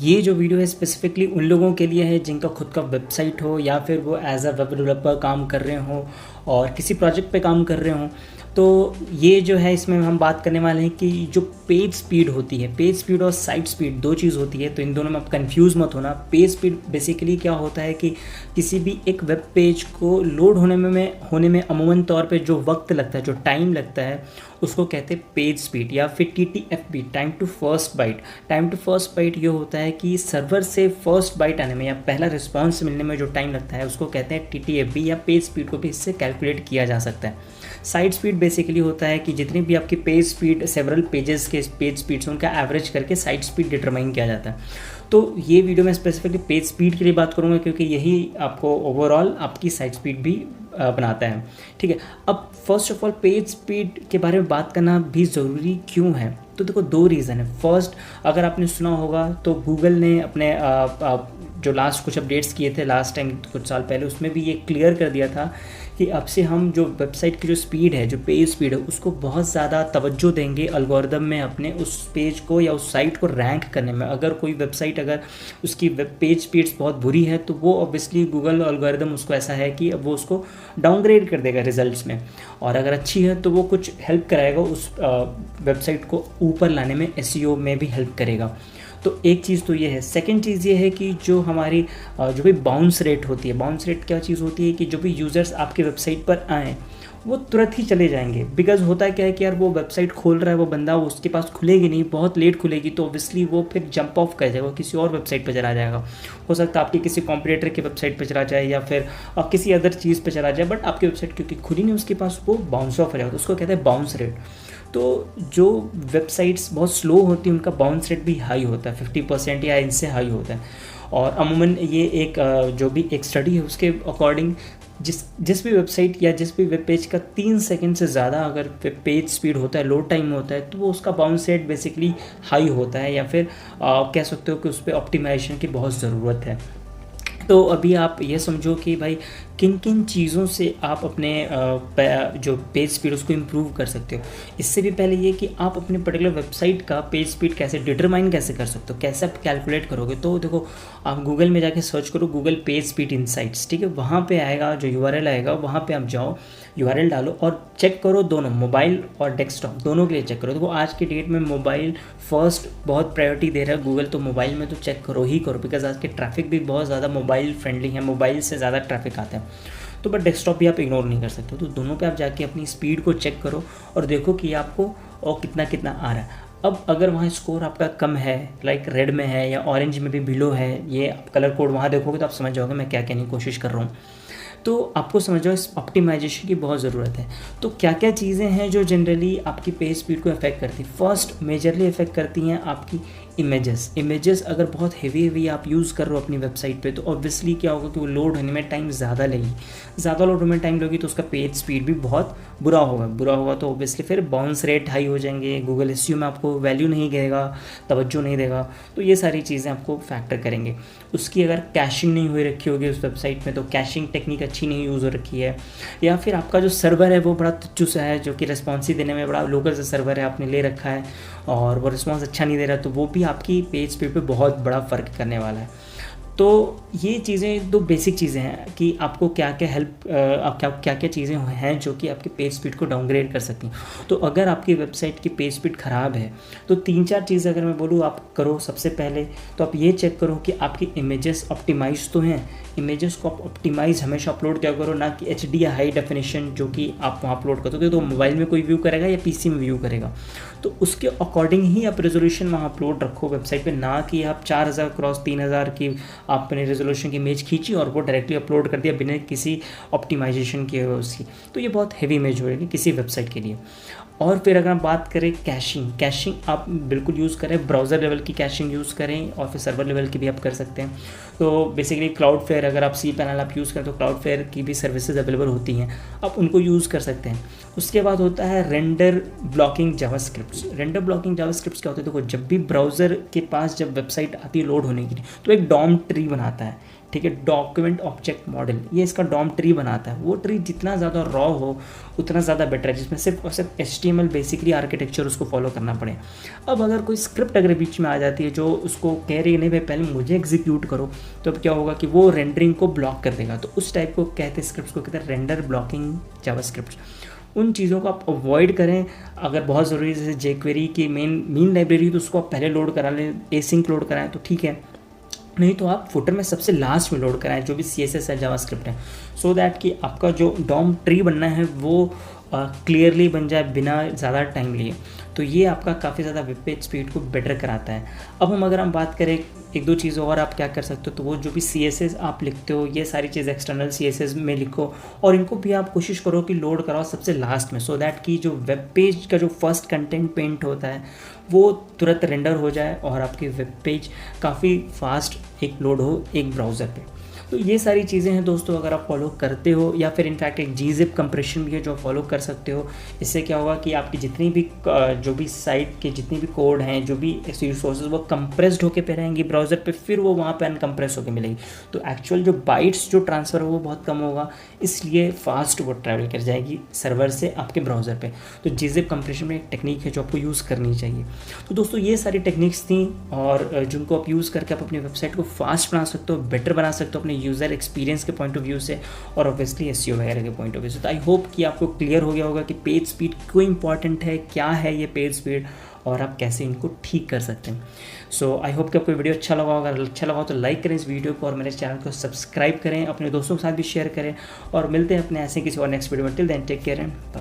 ये जो वीडियो है स्पेसिफिकली उन लोगों के लिए है जिनका खुद का वेबसाइट हो या फिर वो एज अ वेब डेवलपर काम कर रहे हों और किसी प्रोजेक्ट पे काम कर रहे हों। तो ये जो है इसमें हम बात करने वाले हैं कि जो पेज स्पीड होती है, पेज स्पीड और साइट स्पीड दो चीज़ होती है, तो इन दोनों में आप कंफ्यूज मत होना। पेज स्पीड बेसिकली क्या होता है कि किसी भी एक वेब पेज को लोड होने में अमूमन तौर पे जो वक्त लगता है, जो टाइम लगता है, उसको कहते हैं पेज स्पीड या फिर TTFB, time to first byte. Time to first byte ये होता है कि सर्वर से फर्स्ट बाइट आने में या पहला रिस्पॉन्स मिलने में जो टाइम लगता है उसको कहते हैं TTFB, या पेज स्पीड को भी इससे कैलकुलेट किया जा सकता है। साइट स्पीड बेसिकली होता है कि जितनी भी आपकी पेज स्पीड, सेवरल पेजेस के पेज स्पीड से उनका एवरेज करके साइट स्पीड डिटरमाइन किया जाता है। तो ये वीडियो में स्पेसिफिकली पेज स्पीड के लिए बात करूँगा क्योंकि यही आपको ओवरऑल आपकी साइट स्पीड भी बनाता है। ठीक है, अब first of all page speed के बारे में बात करना भी ज़रूरी क्यों है? तो देखो दो रीज़न है। फर्स्ट, अगर आपने सुना होगा तो गूगल ने अपने जो लास्ट कुछ अपडेट्स किए थे लास्ट टाइम कुछ साल पहले, उसमें भी ये क्लियर कर दिया था कि अब से हम जो वेबसाइट की जो स्पीड है, जो पेज स्पीड है, उसको बहुत ज़्यादा तवज्जो देंगे एल्गोरिदम में अपने उस पेज को या उस साइट को रैंक करने में। अगर कोई वेबसाइट अगर उसकी वेब पेज स्पीड्स बहुत बुरी है तो वो ऑब्वियसली गूगल एल्गोरिदम उसको ऐसा है कि अब वो उसको डाउनग्रेड कर देगा रिजल्ट्स में, और अगर अच्छी है तो वो कुछ हेल्प कराएगा उस वेबसाइट को ऊपर लाने में, SEO में भी हेल्प करेगा। तो एक चीज़ तो ये है। सेकंड चीज़ ये है कि जो हमारी जो भी बाउंस रेट होती है, बाउंस रेट क्या चीज़ होती है कि जो भी यूज़र्स आपके वेबसाइट पर आएँ वो तुरंत ही चले जाएंगे। बिकॉज होता है क्या है कि यार वो वेबसाइट खोल रहा है वो बंदा, उसके पास खुलेगी नहीं, बहुत लेट खुलेगी, तो ऑब्वियसली वो फिर जंप ऑफ कर जाएगा, किसी और वेबसाइट पर चला जाएगा। हो सकता है आपकी किसी कॉम्पिटिटर की वेबसाइट पर चला जाए या फिर किसी अदर चीज़ पर चला जाए, बट आपकी वेबसाइट क्योंकि खुली नहीं उसके पास, वो बाउंस ऑफ हो जाएगा। तो उसको कहते हैं बाउंस रेट। तो जो वेबसाइट्स बहुत स्लो होती हैं उनका बाउंस रेट भी हाई होता है, 50% या इनसे हाई होता है। और अमूमन ये एक जो भी एक स्टडी है उसके अकॉर्डिंग जिस भी वेबसाइट या जिस भी वेब पेज का 3 सेकंड से ज़्यादा अगर पेज स्पीड होता है, लोड टाइम होता है, तो वो उसका बाउंस रेट बेसिकली हाई होता है, या फिर कह सकते हो कि उस पर ऑप्टिमाइजेशन की बहुत ज़रूरत है। तो अभी आप ये समझो कि भाई किन किन चीज़ों से आप अपने जो पेज स्पीड उसको इम्प्रूव कर सकते हो। इससे भी पहले ये कि आप अपने पर्टिकुलर वेबसाइट का पेज स्पीड कैसे डिटरमाइन कैसे कर सकते हो, कैसे आप कैलकुलेट करोगे। तो देखो आप गूगल में जाके सर्च करो गूगल पेज स्पीड इनसाइट्स, ठीक है, वहाँ पे आएगा जो URL आएगा, वहाँ पे आप जाओ, URL डालो और चेक करो दोनों मोबाइल और डेस्कटॉप दोनों के लिए चेक करो। देखो आज के डेट में मोबाइल फर्स्ट बहुत प्रायोरिटी दे रहा है गूगल, तो मोबाइल में तो चेक करो ही करो, बिकॉज आज के ट्रैफिक भी बहुत ज़्यादा मोबाइल फ्रेंडली है, मोबाइल से ज़्यादा ट्रैफिक आता है। तो बट डेस्कटॉप भी आप इग्नोर नहीं कर सकते। तो दोनों पे आप जाके अपनी स्पीड को चेक करो और देखो कि आपको और कितना कितना आ रहा है। अब अगर वहाँ स्कोर आपका कम है, लाइक रेड में है या ऑरेंज में भी बिलो है, ये आप कलर कोड वहाँ देखोगे तो आप समझ जाओगे मैं क्या कहने की कोशिश कर रहा हूँ। तो आपको समझ जाओ इस ऑप्टिमाइजेशन की बहुत ज़रूरत है। तो क्या क्या चीज़ें हैं जो जनरली आपकी पेज स्पीड को अफेक्ट करती हैं? फर्स्ट मेजरली अफेक्ट करती हैं आपकी इमेजेस अगर बहुत हेवी आप यूज़ कर रहे हो अपनी वेबसाइट पे, तो ऑब्वियसली क्या होगा कि वो लोड होने में टाइम ज़्यादा लेगी, ज़्यादा लोड होने में टाइम लगेगी तो उसका पेज स्पीड भी बहुत बुरा होगा तो ऑब्वियसली फिर बाउंस रेट हाई हो जाएंगे, गूगल SEO में आपको वैल्यू नहीं देगा, तवज्जो नहीं देगा। तो ये सारी चीज़ें आपको फैक्टर करेंगे। उसकी अगर कैशिंग नहीं हुई रखी होगी उस वेबसाइट में, तो कैशिंग टेक्निक अच्छी नहीं यूज़ हो रखी है, या फिर आपका जो सर्वर है वो बड़ा तुच्छु सा है, जो कि रिस्पॉन्सिव देने में बड़ा लोकल सा सर्वर है आपने ले रखा है और वो रिस्पॉन्स अच्छा नहीं दे रहा, तो वो भी आपकी पेज स्पीड पे बहुत बड़ा फ़र्क करने वाला है। तो ये चीज़ें दो बेसिक चीज़ें हैं कि आपको क्या क्या चीज़ें हैं जो कि आपके पेज स्पीड को डाउनग्रेड कर सकती हैं। तो अगर आपकी वेबसाइट की पेज स्पीड ख़राब है तो 3-4 चीज़ें अगर मैं बोलूँ आप करो। सबसे पहले तो आप ये चेक करो कि आपकी इमेजेस ऑप्टिमाइज तो हैं। इमेजेस को आप ऑप्टिमाइज हमेशा अपलोड क्या करो, ना कि HD या हाई डेफिनेशन जो कि आप वहाँ अपलोड करोगे तो मोबाइल में कोई व्यू करेगा या PC में व्यू करेगा, तो उसके अकॉर्डिंग ही आप रेजोल्यूशन वहाँ अपलोड रखो वेबसाइट पे, ना कि आप 4000 क्रॉस 3000 की आपने रेजोल्यूशन की इमेज खींची और वो डायरेक्टली अपलोड कर दिया बिना किसी ऑप्टिमाइजेशन किए हुए उसकी। तो ये बहुत हेवी इमेज होगी किसी वेबसाइट के लिए। और फिर अगर हम बात करें कैशिंग आप बिल्कुल यूज़ करें, ब्राउज़र लेवल की कैशिंग यूज़ करें और फिर सर्वर लेवल की भी आप कर सकते हैं। तो बेसिकली क्लाउडफ्लेयर अगर आप cPanel आप यूज़ करें तो क्लाउडफ्लेयर की भी सर्विसेज अवेलेबल होती हैं, आप उनको यूज़ कर सकते हैं। उसके बाद होता है रेंडर ब्लॉकिंग जावास्क्रिप्ट्स। रेंडर ब्लॉकिंग जावास्क्रिप्ट्स क्या होता है? देखो जब भी ब्राउज़र के पास जब वेबसाइट आती है लोड होने के लिए तो एक डॉम ट्री बनाता है, ठीक है। डॉक्यूमेंट ऑब्जेक्ट मॉडल, ये इसका डॉम ट्री बनाता है। वो ट्री जितना ज़्यादा रॉ हो उतना ज़्यादा बेटर है, जिसमें सिर्फ और सिर्फ HTML बेसिकली आर्किटेक्चर उसको फॉलो करना पड़े। अब अगर कोई स्क्रिप्ट अगर बीच में आ जाती है जो उसको कह रही है नहीं भाई पहले मुझे एग्जीक्यूट करो, तो अब क्या होगा कि वो रेंडरिंग को ब्लॉक कर देगा। तो उस टाइप को कहते हैं, स्क्रिप्ट को कहते हैं रेंडर ब्लॉकिंग जावास्क्रिप्ट। उन चीज़ों को आप अवॉइड करें। अगर बहुत ज़रूरी जैसे jQuery की मेन लाइब्रेरी तो उसको आप पहले लोड करा लें, एसिंक लोड कराएं तो ठीक है, नहीं तो आप फुटर में सबसे लास्ट में लोड कराएं जो भी CSS है जावास्क्रिप्ट है, सो दैट कि आपका जो डॉम ट्री बनना है वो क्लियरली बन जाए बिना ज़्यादा टाइम लिए। तो ये आपका काफ़ी ज़्यादा वेब पेज स्पीड को बेटर कराता है। अब अगर हम बात करें एक दो चीज़ और आप क्या कर सकते हो, तो वो जो भी CSS आप लिखते हो ये सारी चीज़ एक्सटर्नल CSS में लिखो और इनको भी आप कोशिश करो कि लोड कराओ सबसे लास्ट में, सो दैट कि जो वेब पेज का जो फर्स्ट कंटेंट पेंट होता है वो तुरंत रेंडर हो जाए और आपकी वेब पेज काफ़ी फास्ट एक लोड हो एक ब्राउज़र पे। तो ये सारी चीज़ें हैं दोस्तों, अगर आप फॉलो करते हो, या फिर इनफैक्ट एक gzip कंप्रेशन भी है जो फॉलो कर सकते हो। इससे क्या होगा कि आपकी जितनी भी जो भी साइट के जितनी भी कोड हैं, जो भी रिसोर्सेज वो कंप्रेस्ड होकर पे रहेंगी ब्राउज़र पे, फिर वो वहाँ पे अनकम्प्रेस होकर मिलेगी। तो एक्चुअल जो बाइट्स जो ट्रांसफ़र हो वो बहुत कम होगा, इसलिए फास्ट वो ट्रैवल कर जाएगी सर्वर से आपके ब्राउज़र पे। तो gzip कंप्रेशन में एक टेक्निक है जो आपको यूज़ करनी चाहिए। तो दोस्तों ये सारी टेक्निक्स थी और जिनको आप यूज़ करके आप अपनी वेबसाइट को फास्ट बना सकते हो, बेटर बना सकते हो अपने यूज़र एक्सपीरियंस के पॉइंट ऑफ व्यू से और ऑब्वियसली SEO वगैरह के पॉइंट ऑफ व्यू से। तो आई होप कि आपको क्लियर हो गया होगा कि पेज स्पीड क्यों इंपॉर्टेंट है, क्या है ये पेज स्पीड और आप कैसे इनको ठीक कर सकते हैं। सो आई होप कि आपको वीडियो अच्छा लगा होगा। अगर अच्छा लगा तो लाइक करें इस वीडियो को और मेरे चैनल को सब्सक्राइब करें, अपने दोस्तों के साथ भी शेयर करें और मिलते हैं अपने ऐसे किसी और नेक्स्ट वीडियो में। Till then take care and bye.